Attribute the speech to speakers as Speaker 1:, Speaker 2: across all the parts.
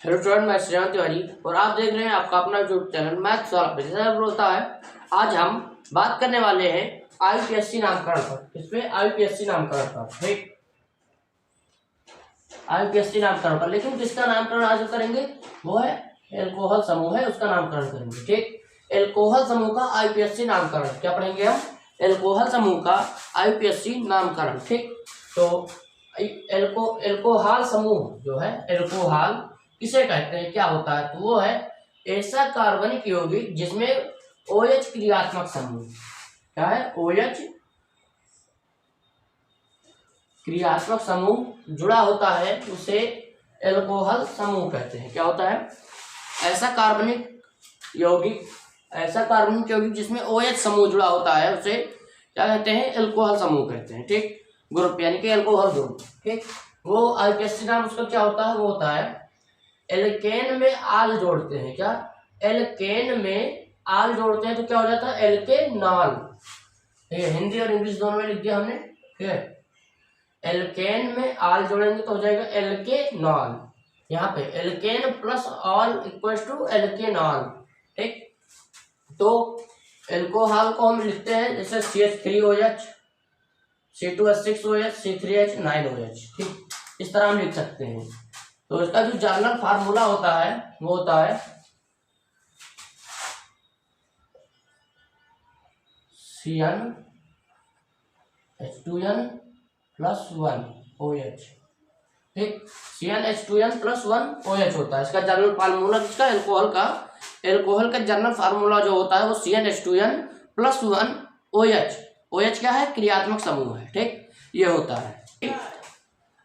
Speaker 1: Hello student, मैं श्रेयांश तिवारी और आप देख रहे हैं आपका अपना यूट्यूब चैनल मैथ सॉल्व पे। जैसा होता है, आज हम बात करने वाले हैं आईपीएससी नामकरण पर। इसमें आईपीएससी नामकरण पर, ठीक, आईपीएससी नामकरण पर। लेकिन किसका नामकरण आज करेंगे? वो है एल्कोहल समूह है, उसका नामकरण करेंगे। ठीक, एल्कोहल समूह का आईपीएससी नामकरण क्या पढ़ेंगे हम? एल्कोहल समूह का आईपीएससी नामकरण। ठीक, तो एल्कोहल समूह जो है, एल्कोहल किसे कहते हैं, क्या होता है? तो वो है ऐसा कार्बनिक यौगिक जिसमें OH क्रियात्मक समूह, क्या है? OH क्रियात्मक समूह जुड़ा होता है, उसे एल्कोहल समूह कहते हैं। क्या होता है? ऐसा कार्बनिक यौगिक जिसमें OH समूह जुड़ा होता है, उसे क्या कहते हैं? एल्कोहल समूह कहते हैं। ठीक, ग्रुप यानी कि एल्कोहल ग्रुप। ठीक, वो आईपीएससी नाम उसका क्या होता है? वो होता है एल्केन में आल जोड़ते हैं। क्या? एल्केन में आल जोड़ते हैं तो क्या हो जाता है? एल्केनॉल। ठीक है, हिंदी और इंग्लिश दोनों में लिख दिया हमने। ठीक है, एल्केन में आल जोड़ेंगे तो हो जाएगा एल्केनॉल। यहाँ पे alkene plus ol equals to alkanol. ठीक, तो एल्कोहल को हम लिखते हैं जैसे CH3OH, C2H6OH, C3H9OH। ठीक, इस तरह हम लिख सकते हैं। तो इसका जो जर्नल फार्मूला होता है वो होता है CnH2n+1OH। ठीक, CnH2n+1OH होता है इसका जर्नल फार्मूला। किसका? एल्कोहल का जर्नल फार्मूला जो होता है वो CnH2n+1OH। OH क्या है? क्रियात्मक समूह है। ठीक, ये होता है। ठीक?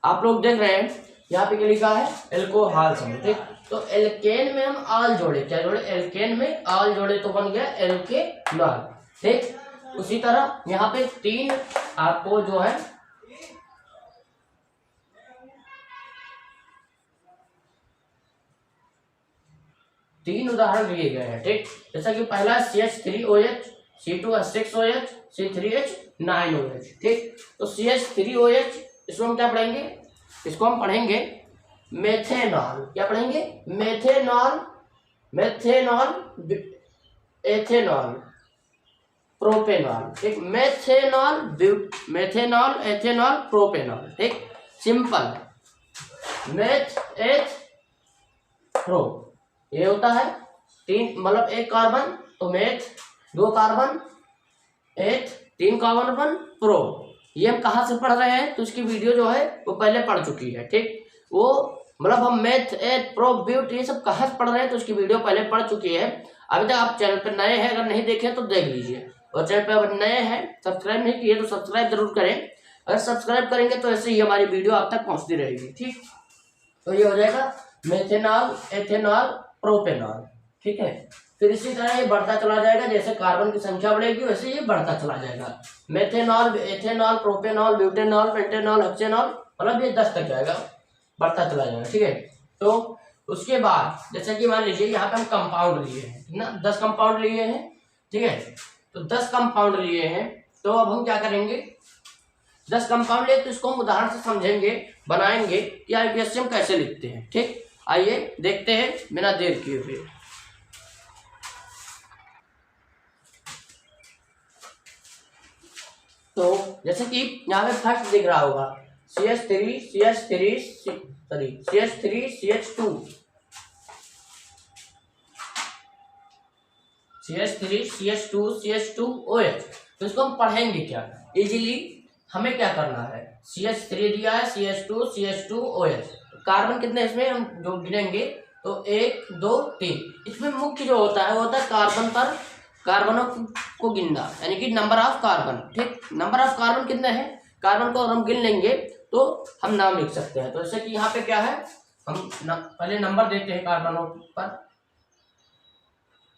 Speaker 1: आप लोग देख रहे हैं यहाँ पे क्या लिखा है? एल्कोहल समूह। ठीक, तो एल्केन में हम आल जोड़े, क्या जोड़े? एल्केन में आल जोड़े तो बन गया एल्केनॉल। ठीक, उसी तरह यहाँ पे तीन आपको जो है तीन उदाहरण दिए गए हैं। ठीक, जैसा कि पहला CH3OH, C2H6OH, C3H9OH। ठीक, तो CH3OH इसको हम क्या पढ़ेंगे? इसको हम पढ़ेंगे मेथेनॉल। क्या पढ़ेंगे? Methanol, ethanol, propanol. ठीक, मेथेनॉल, एथेनॉल, प्रोपेनॉल। ठीक, सिंपल मेथ एथ प्रो, ये होता है तीन, मतलब एक कार्बन तो मेथ, दो कार्बन एथ, तीन कार्बन प्रो। ये हम कहाँ से पढ़ रहे हैं? तो इसकी वीडियो जो है वो पहले पढ़ चुकी है। ठीक, वो मतलब हम मेथ एथ प्रो ब्यूट ये सब कहाँ से पढ़ रहे हैं तो उसकी वीडियो पहले पढ़ चुकी है। अभी तक आप चैनल पर नए हैं, अगर नहीं देखे तो देख लीजिए। और चैनल पर अगर नए हैं, सब्सक्राइब नहीं किए तो सब्सक्राइब जरूर करें। अगर सब्सक्राइब करेंगे तो ऐसे ही हमारी वीडियो आप तक पहुँचती रहेगी। ठीक, तो ये हो जाएगा मेथेनॉल, एथेनॉल, प्रोपेनॉल। ठीक है, फिर इसी तरह ये बढ़ता चला जाएगा, जैसे कार्बन की संख्या बढ़ेगी वैसे ये बढ़ता चला जाएगा। Methanol, ethanol, propanol, butanol, pentanol, hexanol, मतलब ये 10 तक जाएगा, बढ़ता चला जाएगा। ठीक है, तो उसके बाद जैसे कि मान लीजिए यहाँ पे हम कंपाउंड लिए हैं, ठीक ना, 10 कंपाउंड लिए हैं। ठीक है, तो 10 कंपाउंड लिए हैं, तो अब हम क्या करेंगे? 10 कंपाउंड लिए तो इसको हम उदाहरण से समझेंगे, बनाएंगे कि आईपीएससी हम कैसे लिखते हैं। ठीक, आइए देखते हैं बिना देर किए हुए। तो जैसे कि यहाँ पे फर्स्ट दिख रहा होगा CH3, CH2, CH2OH। तो इसको हम पढ़ेंगे क्या इजीली? हमें क्या करना है? CH3 दिया है, CH2OH, कार्बन कितने इसमें हम जो गिनेंगे तो 1 2 3। इसमें मुख्य जो होता है वो होता है कार्बन पर कार्बनों को गिनना, यानी कि नंबर ऑफ कार्बन। ठीक, नंबर ऑफ कार्बन कितने हैं? कार्बन को हम गिन लेंगे तो हम नाम लिख सकते हैं। तो जैसे कि यहाँ पे क्या है, हम पहले नंबर देते हैं कार्बनों पर,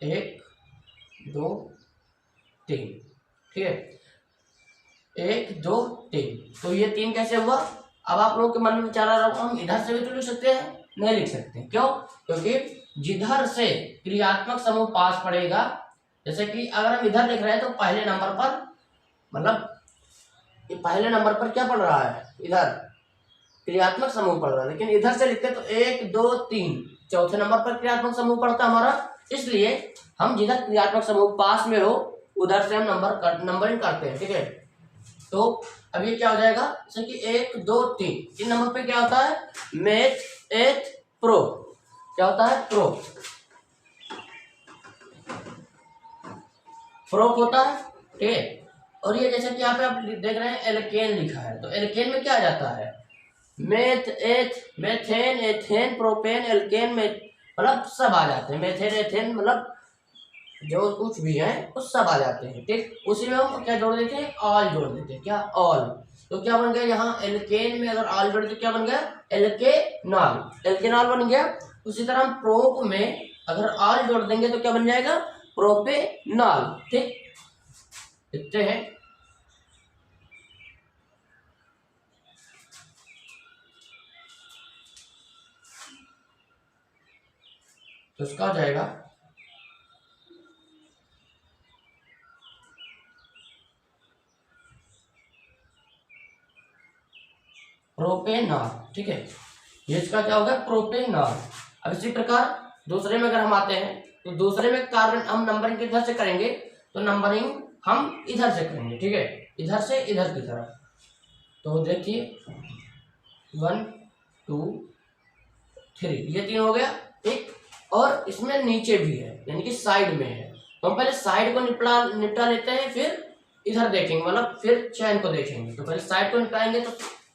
Speaker 1: 1 2 3। ठीक है, 1 2 3, तो ये 3 कैसे हुआ? अब आप लोगों के मन में विचार आ रहा होगा, हम इधर से भी तो लिख सकते हैं। नहीं लिख सकते, क्यों? क्योंकि जिधर से क्रियात्मक समूह पास पड़ेगा, जैसे कि अगर हम इधर लिख रहे हैं तो पहले नंबर पर, मतलब ये पहले नंबर पर क्या पढ़ रहा है? इधर क्रियात्मक समूह पढ़ रहा है, लेकिन इधर से लिखते तो 1 2 3, चौथे नंबर पर क्रियात्मक समूह पड़ता है हमारा, इसलिए हम जिधर क्रियात्मक समूह पास में हो उधर से हम नंबरिंग करते हैं। ठीक है, तो अब ये क्या हो जाएगा, जैसे कि 1 2 3 नंबर पे क्या होता है, मैथ एथ प्रो, क्या होता है, प्रो होता है। ठीक है, और ये जैसे कि यहाँ पे आप देख रहे हैं एल्केन लिखा है, तो एल्केन में क्या आ जाता है, मेथ एथ मेथेन एथेन प्रोपेन एल्केन में, मतलब सब आ जाते हैं, मेथेन एथेन मतलब जो कुछ भी है वो सब आ जाते हैं। ठीक, उसी में हम क्या जोड़ देते हैं, ऑल जोड़ देते हैं, क्या, ऑल। तो क्या बन गया यहाँ एल्केन में अगर ऑल जोड़ तो क्या बन गया, एल्केनॉल, एल्केनॉल बन गया। उसी तरह हम प्रोप में अगर ऑल जोड़ देंगे तो क्या बन जाएगा, प्रोपेनॉल। ठीक, लिखते हैं, तो इसका हो जाएगा प्रोपेनॉल। ठीक है, ये इसका क्या होगा, प्रोपेनॉल। अब इसी प्रकार दूसरे में अगर हम आते हैं तो दूसरे में कार्बन हम नंबरिंग किधर से करेंगे, तो नंबरिंग हम इधर से करेंगे। ठीक है, इधर से इधर की तरफ, तो देखिए 1 2 3 ये 3 हो गया। ठीक, और इसमें नीचे भी है यानी कि साइड में है, तो हम पहले साइड को निपटा लेते हैं, फिर इधर देखेंगे, मतलब फिर चैन को देखेंगे। तो पहले साइड को निपटाएंगे, तो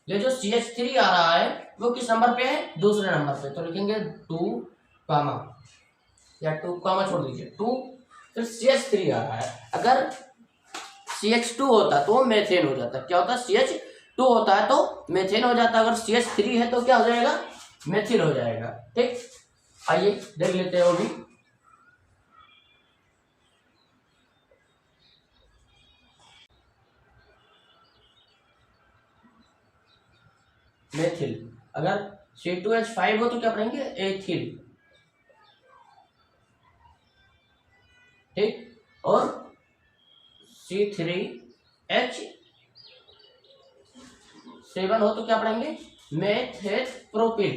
Speaker 1: ये जो CH3 आ रहा है वो किस नंबर पे है, दूसरे नंबर पे, तो लिखेंगे 2 कामा, या 2 कामा छोड़ दीजिए 2, फिर CH3 आ रहा है। अगर CH2 होता तो मेथेन हो जाता, क्या होता, CH2 होता है तो मेथेन हो जाता, अगर CH3 है तो क्या हो जाएगा, मेथिल हो जाएगा। ठीक, आइए देख लेते हैं वो भी। मेथिल, अगर C2H5 हो तो क्या पढ़ेंगे, एथिल। ठीक, और C3H7 हो तो क्या पढ़ेंगे, मेथेप्रोपिल।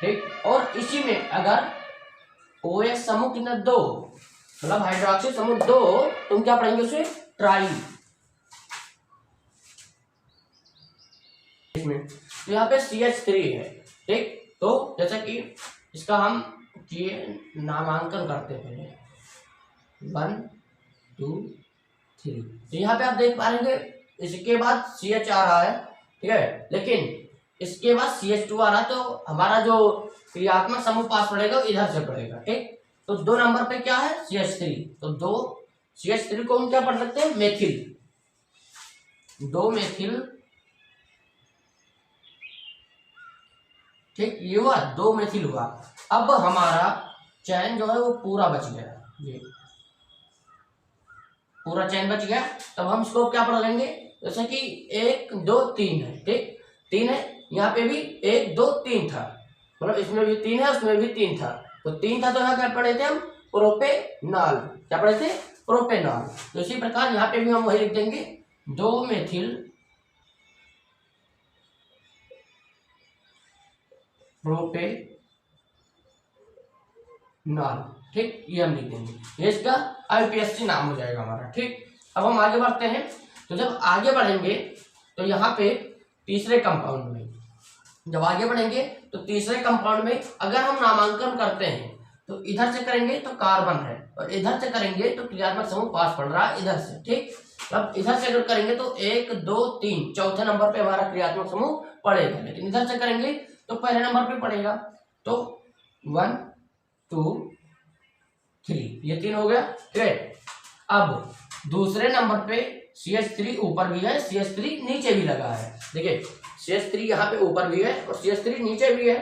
Speaker 1: ठीक, और इसी में अगर OH समूह कितना, 2, मतलब हाइड्रोक्सी समूह 2, तो हम क्या पढ़ेंगे उसे, ट्राई। इसमें तो यहाँ पे CH3 है। ठीक, तो जैसा कि इसका हम ये नामांकन करते हैं 1 2 3, तो यहाँ पे आप देख पाएंगे इसके बाद CH आ रहा है। ठीक है, लेकिन इसके बाद CH2 आ रहा है, तो हमारा जो क्रियात्मक समूह पास पड़ेगा इधर से पड़ेगा। ठीक, तो 2 नंबर पे क्या है, CH3, तो 2 CH3 को हम क्या पढ़ सकते हैं, मेथिल, 2 मेथिल। ठीक, ये हुआ 2 मेथिल हुआ। अब हमारा चैन जो है वो पूरा बच गया, ये पूरा चैन बच गया। तब हम इसको क्या पढ़ लेंगे, जैसे कि 1 2 3 है। ठीक, 3 है, यहाँ पे भी 1 2 3 था, मतलब इसमें भी 3 है उसमें भी 3 था, तो 3 था, तो यहाँ क्या पढ़े थे हम, प्रोपेनॉल, क्या पढ़े थे, प्रोपेनॉल। तो इसी प्रकार यहाँ पे भी हम वही लिख देंगे, 2 मेथिल प्रोपेनॉल। ठीक, ये हम लिख देंगे, ये इसका IUPAC नाम हो जाएगा हमारा। ठीक, अब हम आगे बढ़ते हैं, तो जब आगे बढ़ेंगे तो यहाँ पे तीसरे कंपाउंड में, जब आगे बढ़ेंगे तो तीसरे कंपाउंड में अगर हम नामांकन करते हैं तो इधर से करेंगे तो कार्बन है, और इधर से करेंगे तो क्रियात्मक समूह पास पड़ रहा है इधर से। ठीक, अब इधर से अगर करेंगे तो 1 2 3 चौथे नंबर पे हमारा क्रियात्मक समूह पड़ेगा, लेकिन इधर से करेंगे तो पहले नंबर पे पड़ेगा, तो 1 2 3 ये 3 हो गया। ठीक, अब दूसरे नंबर पे CH3 ऊपर भी है, CH3 नीचे भी लगा है। देखिए CH3 यहाँ पे ऊपर भी है और CH3 नीचे भी है,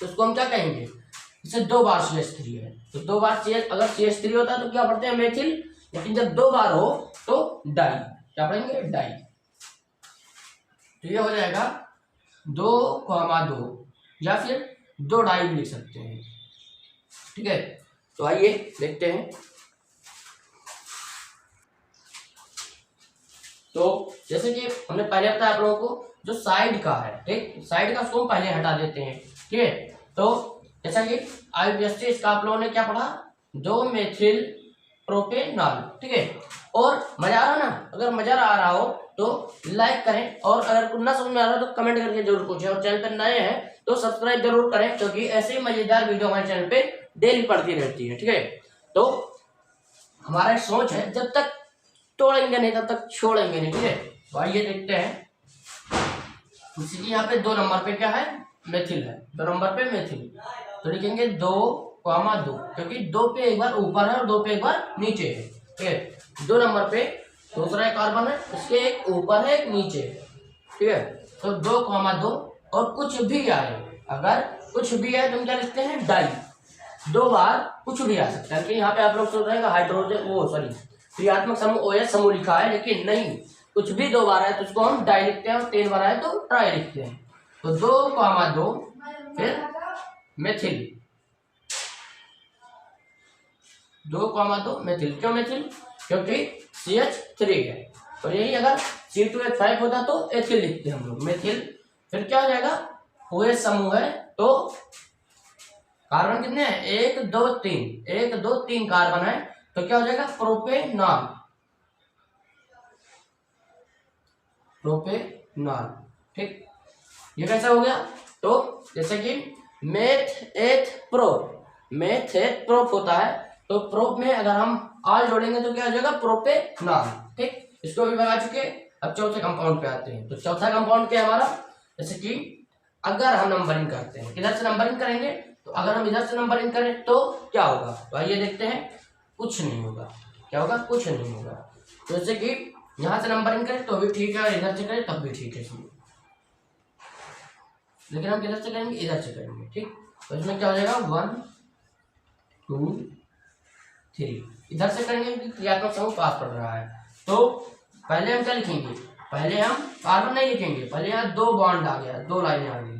Speaker 1: तो उसको हम क्या कहेंगे, इसे 2 बार CH3 है, तो 2 बार अगर CH3 होता है तो क्या पढ़ते हैं, मेथिल, लेकिन जब 2 बार हो तो डाई, क्या पढ़ेंगे, डाई। तो ये हो जाएगा 2,2 या फिर 2 डाई भी लिख सकते हैं। ठीक है, तो आइए देखते हैं। तो जैसे कि हमने पहले बताया आप लोगों को, जो साइड का है, ठीक, साइड का उसको हम पहले हटा देते हैं, ठीक है। तो जैसा कि IUPAC इसका आप लोगों ने क्या पढ़ा, 2 मेथिल प्रोपेनॉल, ठीक है। और मजा आ रहा ना, अगर मजा आ रहा हो तो लाइक करें, और अगर ना समझ में आ रहा हो तो कमेंट करके जरूर पूछें, और चैनल पर नए हैं तो सब्सक्राइब जरूर करें, क्योंकि ऐसे ही मजेदार वीडियो हमारे चैनल पे डेली पड़ती रहती है, ठीक है। तो हमारा एक सोच है, जब तक तोड़ेंगे नहीं तब तक छोड़ेंगे नहीं, ठीक है। तो आइए देखते हैं, जैसे कि यहाँ पे 2 नंबर पे क्या है, मेथिल है, 2 नंबर पे मेथिल, तो लिखेंगे 2,2, क्योंकि 2 पे एक बार ऊपर है और 2 पे एक बार नीचे है, ठीक है। 2 नंबर पे दूसरा कार्बन है, इसके एक ऊपर है एक नीचे है, ठीक है। तो 2,2, और कुछ भी आए, अगर कुछ भी आए तो हम क्या लिखते हैं, डाई। 2 बार कुछ भी आ सकता है, कि यहाँ पे आप लोग सोच रहे हैं हाइड्रोजन, वो सॉरी क्रियात्मक समूह OH समूह लिखा है, लेकिन नहीं, कुछ भी 2 बार आए तो उसको हम डाई लिखते हैं, और 3 बार आए तो ट्राई लिखते हैं। तो 2,2 फिर मेथिल, 2,2 मेथिल। क्यों मेथिल, क्योंकि CH3 है, और यही अगर C2H5 होता तो एथिल लिखते हैं हम लोग, मेथिल। फिर क्या हो जाएगा, OH समूह है, तो कार्बन कितने हैं, 1 2 3, 1 2 3 कार्बन है, तो क्या हो जाएगा, प्रोपेनॉल, प्रोपेनॉल, ठीक। ये कैसा हो गया, तो जैसे कि मेथ एथ प्रोप, मेथ एथ प्रोप होता है, तो प्रोप में अगर हम आल जोड़ेंगे तो क्या हो जाएगा, प्रोपेनॉल, ठीक। इसको भी बता चुके। अब चौथे कंपाउंड पे आते हैं, तो चौथा कंपाउंड क्या है हमारा, जैसे कि अगर हम नंबरिंग करते हैं, किधर से नंबरिंग करेंगे, तो अगर हम इधर से नंबरिंग करें तो क्या होगा, तो आइए देखते हैं, कुछ नहीं होगा। क्या होगा, कुछ नहीं होगा। तो जैसे कि यहाँ से नंबरिंग करें तो भी ठीक है, और इधर से करें तब भी ठीक है इसमें, लेकिन हम किधर से करेंगे, इधर से करेंगे, ठीक। तो इसमें क्या हो जाएगा, 1 2 3, इधर से करेंगे क्योंकि क्रियात्मक समूह पास पड़ रहा है। तो पहले हम क्या लिखेंगे, पहले हम कार्बन नहीं लिखेंगे, पहले यहाँ 2 बॉन्ड आ गया, 2 लाइनें आ गई,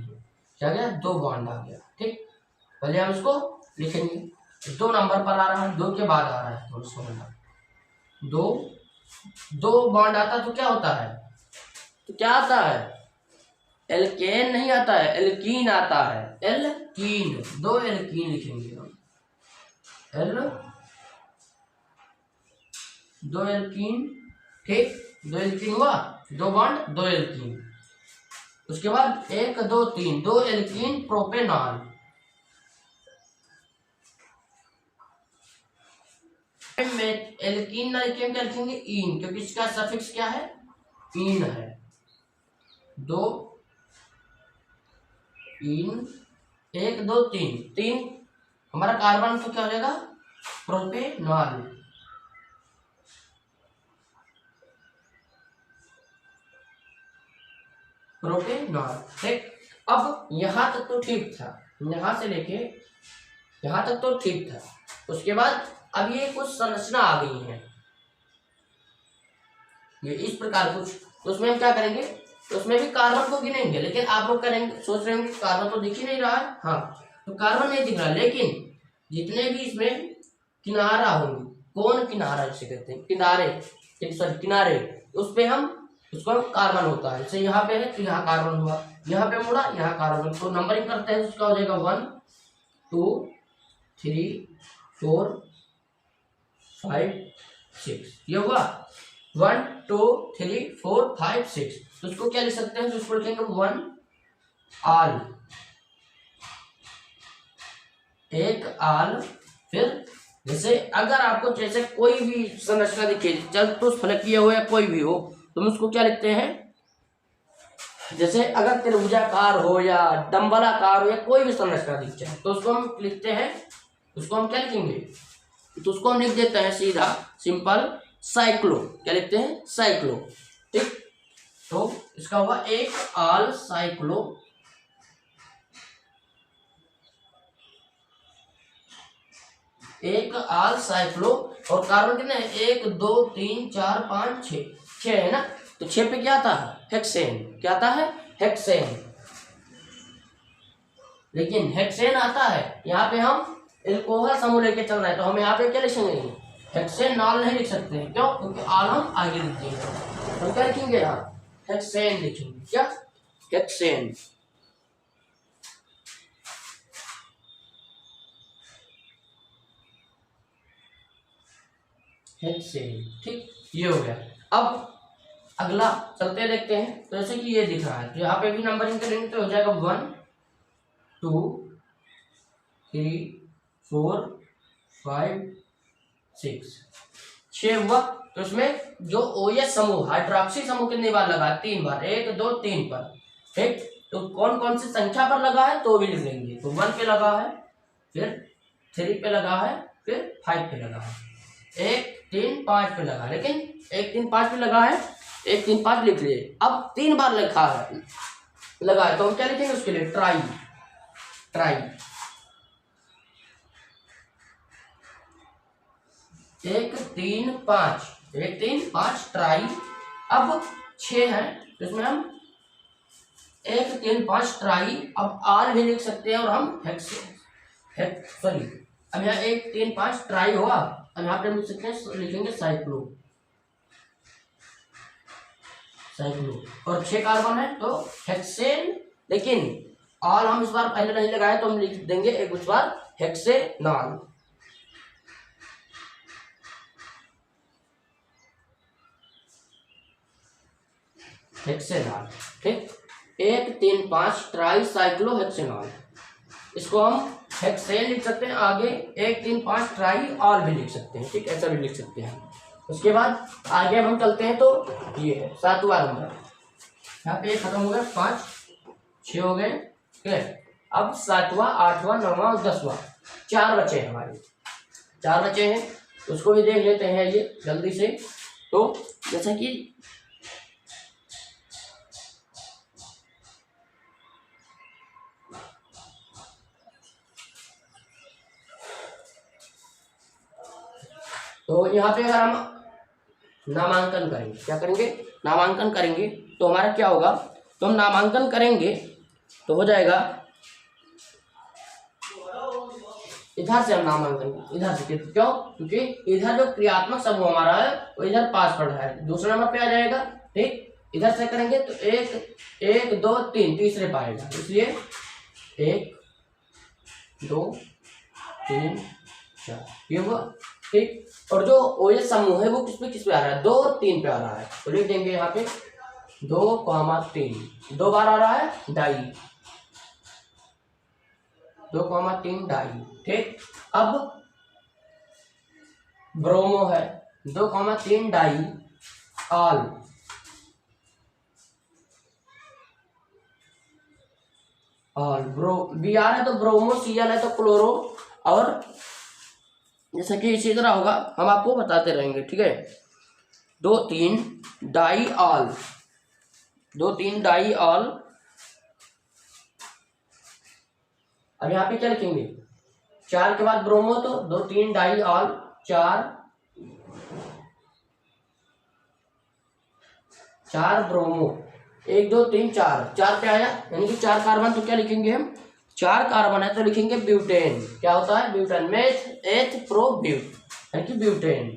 Speaker 1: क्या गया, 2 बॉन्ड आ गया, ठीक। पहले हम इसको लिखेंगे, 2 नंबर पर आ रहा है, 2 के बाद आ रहा है, तो इसको 2 बॉन्ड आता है तो क्या होता है, तो क्या आता है, एल्केन नहीं आता है, एल्कीन आता है, एल्कीन, 2 एल्कीन लिखेंगे हम, 2 एल्कीन, ठीक। 2 एल्कीन हुआ, 2 बॉन्ड 2 एल्कीन, उसके बाद 1 2 3, 2 एल्कीन प्रोपेनॉल, एल्कीन ना लिखेंगे, क्या लिखेंगे, ईन, क्योंकि इसका सफिक्स क्या है, ईन है, 2 इन, 1 2 3, 3 हमारा कार्बन, तो क्या हो जाएगा, प्रोपेनॉल, प्रोपेनॉल, ठीक। अब यहां तक तो ठीक था, यहां से लेके यहां तक तो ठीक था। उसके बाद अब ये कुछ संरचना आ गई है, ये इस प्रकार कुछ, तो उसमें हम क्या करेंगे, तो उसमें भी कार्बन को गिनेंगे, लेकिन आप लोग करेंगे, सोच रहे होंगे कार्बन तो दिख ही नहीं रहा है, हाँ, तो कार्बन नहीं दिख रहा, लेकिन जितने भी इसमें किनारा होंगे, कौन किनारा जिसे कहते हैं, किनारे, सॉरी किनारे, उस पे हम उसको कार्बन होता है, जैसे यहाँ पे है तो यहाँ कार्बन हुआ, यहाँ पे मुड़ा, यहाँ कार्बन, तो नंबरिंग करते हैं, उसका हो जाएगा 1 2 3 4 5 6, ये हुआ 1 2 3 4 5 6, तो उसको क्या लिख सकते हैं, तो उसको लिखेंगे 1 आल, 1 आल। फिर जैसे अगर आपको जैसे कोई भी संरचना दिखे, चतुष्फलकीय हो या कोई भी हो, तो हम उसको क्या लिखते हैं, जैसे अगर त्रिभुजाकार हो या डंबलाकार हो या कोई भी संरचना दिख जाए, तो उसको हम लिखते हैं, उसको हम क्या लिखेंगे, तो उसको हम लिख देते हैं सीधा सिंपल साइक्लो, क्या लिखते हैं, साइक्लो, ठीक। तो इसका होगा 1 आल साइक्लो, 1 आल साइक्लो, और कार्बन कितने, 1 2 3 4 5 6, 6 है ना, तो 6 पे क्या आता है, हेक्सेन, क्या आता है, हेक्सेन, लेकिन हेक्सेन आता है, यहाँ पे हम एल्कोहल समूह लेके चल रहे हैं, तो हम यहाँ पे क्या लिखेंगे, हेक्सेनॉल नहीं लिख सकते हैं, क्यों, क्योंकि आल हम आगे लिख देंगे, हम क्या लिखेंगे यहाँ, हेक्सेन लिखेंगे। क्या, हेक्सेन। हेक्सेन, ठीक, ये हो गया। अब अगला चलते देखते हैं। तो जैसे कि ये दिख रहा है, तो यहाँ पे भी नंबरिंग करेंगे तो हो जाएगा 1 2 3 4 5 6, 6 हुआ। तो इसमें जो OH समूह, हाइड्रोक्सी समूह कितनी बार लगा, 3 बार, 1 2 3 पर, ठीक। तो कौन कौन सी संख्या पर लगा है तो भी लिख लेंगे। तो 1 पे लगा है, फिर 3 पे लगा है, फिर 5 पे लगा है, 1 3 5 पे लगा है। लेकिन 1 3 5 पे लगा है, 1 3 5 लिख लिए। अब 3 बार लिखा है, लगा है, तो हम क्या लिखेंगे उसके लिए, ट्राई, ट्राई। 1 3 5, 1 3 5 ट्राई। अब 6 है तो इसमें हम 1 3 5 ट्राई। अब आर भी लिख सकते हैं और हम सॉरी, अब यहाँ 1 3 5 ट्राई हुआ। अब यहाँ पे हम लिख सकते हैं, लिखेंगे साइक्लो, साइक्लो। और 6 कार्बन है तो हेक्सेन। लेकिन ऑल हम इस बार पहले नहीं लगाए तो हम लिख देंगे एक उस बार हेक्सेनॉल। हेक्सेनॉल, ठीक। 1 3 5 ट्राई साइक्लो हेक्सेनॉल। इसको हम हेक्सेन लिख सकते हैं। आगे 1 3 5 ट्राई ऑल भी लिख सकते हैं, ठीक, ऐसा भी लिख सकते हैं। उसके बाद आगे हम चलते हैं तो ये है 7वां नंबर। यहाँ पे खत्म हो गया, 5 6 हो गए, ठीक है। अब 7वां 8वां 9वां और 10वां, 4 बचे हैं हमारे, 4 बचे हैं। उसको भी देख लेते हैं ये जल्दी से। तो जैसे कि तो यहाँ पे अगर हम नामांकन करेंगे, क्या करेंगे, नामांकन करेंगे, तो हमारा क्या होगा, तो हम नामांकन करेंगे तो हो जाएगा, इधर से हम नामांकन, इधर से, क्यों, क्योंकि इधर जो क्रियात्मक समूह हमारा है वो इधर पास पड़ रहा है, दूसरे नंबर पे आ जाएगा, ठीक। इधर से करेंगे तो 1 1 2 3 तीसरे पाएगा, इसलिए 1 2 3 4 ये हुआ, ठीक। और जो OH समूह है वो किस पे आ रहा है, 2 और 3 पे आ रहा है। तो लिख देंगे यहाँ पे 2 3, 2 बार आ रहा है डाई, 2 3 डाई, ठीक। अब ब्रोमो है, 2 3 डाई ऑल, ऑल Br है तो ब्रोमो, Cl है तो क्लोरो। और जैसा कि इसी तरह होगा, हम आपको बताते रहेंगे, ठीक है। 2 3 डाई ऑल, 2 3 डाई ऑल। अब यहाँ पे क्या लिखेंगे, 4 के बाद ब्रोमो तो 2 3 डाई ऑल 4 ब्रोमो, 1 2 3 4 पे आया, यानी कि 4 कार्बन। तो क्या लिखेंगे हम, 4 कार्बन है तो लिखेंगे ब्यूटेन। क्या होता है, butane, meth eth pro but, यानी कि ब्यूटेन,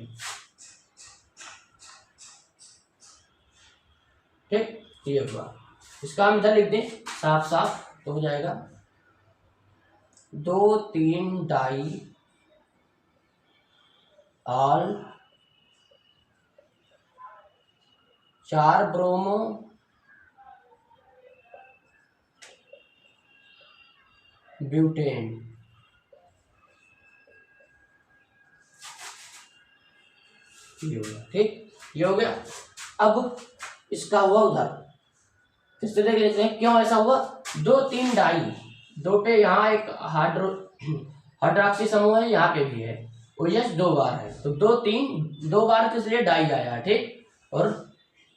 Speaker 1: ठीक। ये हुआ, इसका हम इधर लिख दें साफ साफ तो हो जाएगा 2 3 डाई ऑल 4 ब्रोमो ब्यूटेन, ये हो गया, ठीक, ये हो गया। अब इसका हुआ उधर, फिर से देख लेते हैं क्यों ऐसा हुआ। 2 3 डाई, 2 पे यहाँ एक हाइड्रोक्सी समूह है, यहाँ पे भी है, OH 2 बार है तो 2 3 2 बार किस लिए डाई आया है, ठीक। और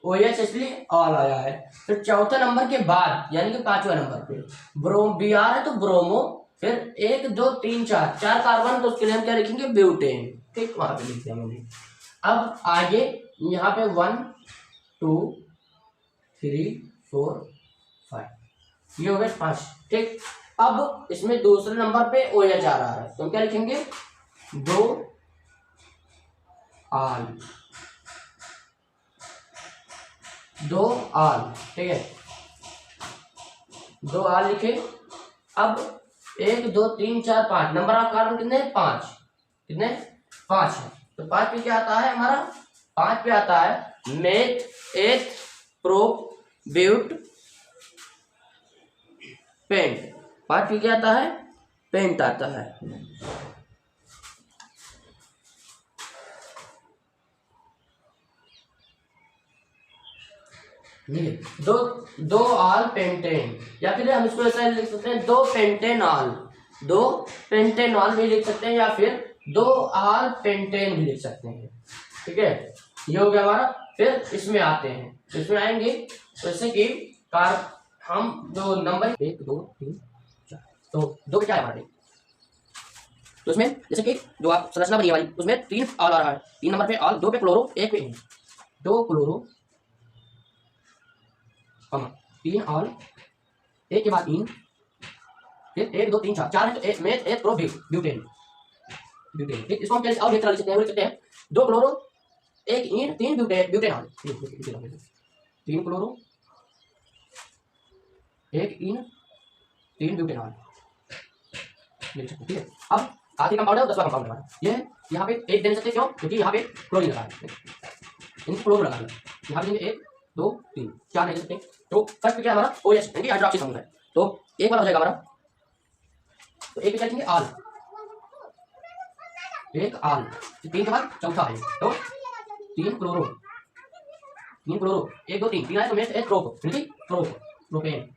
Speaker 1: OH इसलिए ऑल आया है। फिर चौथे नंबर के बाद यानी कि 5वें नंबर पे Br है तो ब्रोमो, फिर 1 2 3 4 कार्बन, तो उसके लिए हम क्या लिखेंगे, ब्यूटेन, ठीक, वहां पे लिख दिया मैंने। अब आगे यहाँ पे 1 2 3 4 5, ये हो गए 5, ठीक। अब इसमें दूसरे नंबर पे OH आ रहा है तो हम क्या लिखेंगे, 2 ऑल, 2 आल, ठीक है, 2 आल लिखे। अब 1 2 3 4 5 नंबर ऑफ कार्बन कितने? 5। कितने? 5 है। तो 5 पे क्या आता है हमारा? 5 पे आता है मेथ एथ प्रोप ब्यूट पेंट। 5 पे क्या आता है? पेंट आता है। दो आल पेंटेन, या फिर हम इसको ऐसा लिख सकते हैं 2 पेंटेनॉल, 2 पेंटेनॉल भी लिख सकते हैं, या फिर 2 आल पेंटेन भी लिख सकते हैं, ठीक है। ये हो गया हमारा। फिर इसमें आते हैं, इसमें आएंगे जैसे कि कार हम जो नंबर 1 2 3 4, तो 2 क्या है हमारे, तो इसमें जैसे कि जो आप संरचना बनी वाली उसमें 3 आल आ रहा है, 3 नंबर पे आल, 2 पे क्लोरो, 1 पे इन, 2 क्लोरो 3 आल, 1 के बाद इन, फिर 1 2 3 4 है, तो 1 मेथ 1 प्रो ब्यूटेन, ठीक। इसको हम कैसे और एक तरह लिख सकते हैं 2 क्लोरो 1 इन 3 ब्यूटेनॉल, 3 क्लोरो 1 इन 3 ब्यूटेनॉल लिख सकते हैं, ठीक है। अब आखिरी कंपाउंड है 10वां कंपाउंड हमारा, ये है। यहाँ पे 1 दे सकते हैं, क्यों? क्योंकि यहाँ पे क्लोरीन लगा है, इनको क्लोरो लगा है, यहाँ पे देंगे 1 2 3 4 नहीं सकते। तो फर्स्ट क्या है हमारा? OH यानी कि हाइड्रोक्सी समूह है। तो एक वाला हो जाएगा हमारा, तो एक क्या लिखेंगे? आल, 1 आल, 3 के बाद चौथा है, तो 3 क्लोरो, 3 क्लोरो 1 2 3 है, तो मेथ 1 प्रोप, प्रोपेन,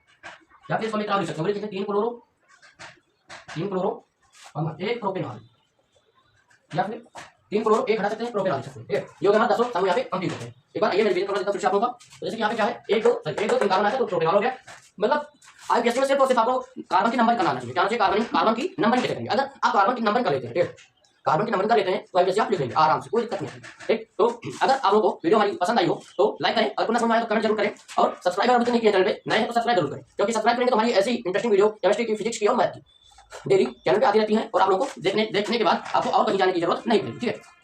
Speaker 1: या फिर इसको मैं क्या लिख सकते हैं? लिखेंगे 3 क्लोरो 1 प्रोपेनॉल, या फिर 3 क्लोरो 1 हटा सकते हैं, प्रोपेनॉल लिख सकते हैं, ठीक है। ये हो गया हमारा 10 समूह यहाँ पे कंप्लीट करते हैं। एक बार ये मैं रिवीजन करवा देता हूं फिर से आप लोगों का। तो जैसे कि यहाँ पे क्या है 1 2 3 कार्बन है, तो प्रोपेनॉल हो गया। मतलब आप गेस में सिर्फ और सिर्फ आपको कार्बन की नंबरिंग करना आना चाहिए। क्या चाहिए? कार्बन की नंबरिंग कैसे करेंगे। अगर आप कार्बन की नंबरिंग कर लेते हैं, ठीक है, कार्बन की नंबरिंग कर लेते हैं, तो आप जैसे आप लिख लेंगे आराम से, कोई दिक्कत नहीं है, ठीक। तो अगर आप लोगों को वीडियो हमारी पसंद आई हो तो लाइक करें, अगर समझ में आए तो कमेंट जरूर करें, और सब्सक्राइब अगर नहीं किया चैनल पे, नए हैं तो सब्सक्राइब जरूर करें, क्योंकि सब्सक्राइब करेंगे तो हमारी ऐसी इंटरेस्टिंग वीडियो केमिस्ट्री की, फिजिक्स की और मैथ की डेली चैनल पे आती रहती हैं, और आप लोगों को देखने के बाद आपको और कहीं जाने की जरूरत नहीं पड़ेगी, ठीक है।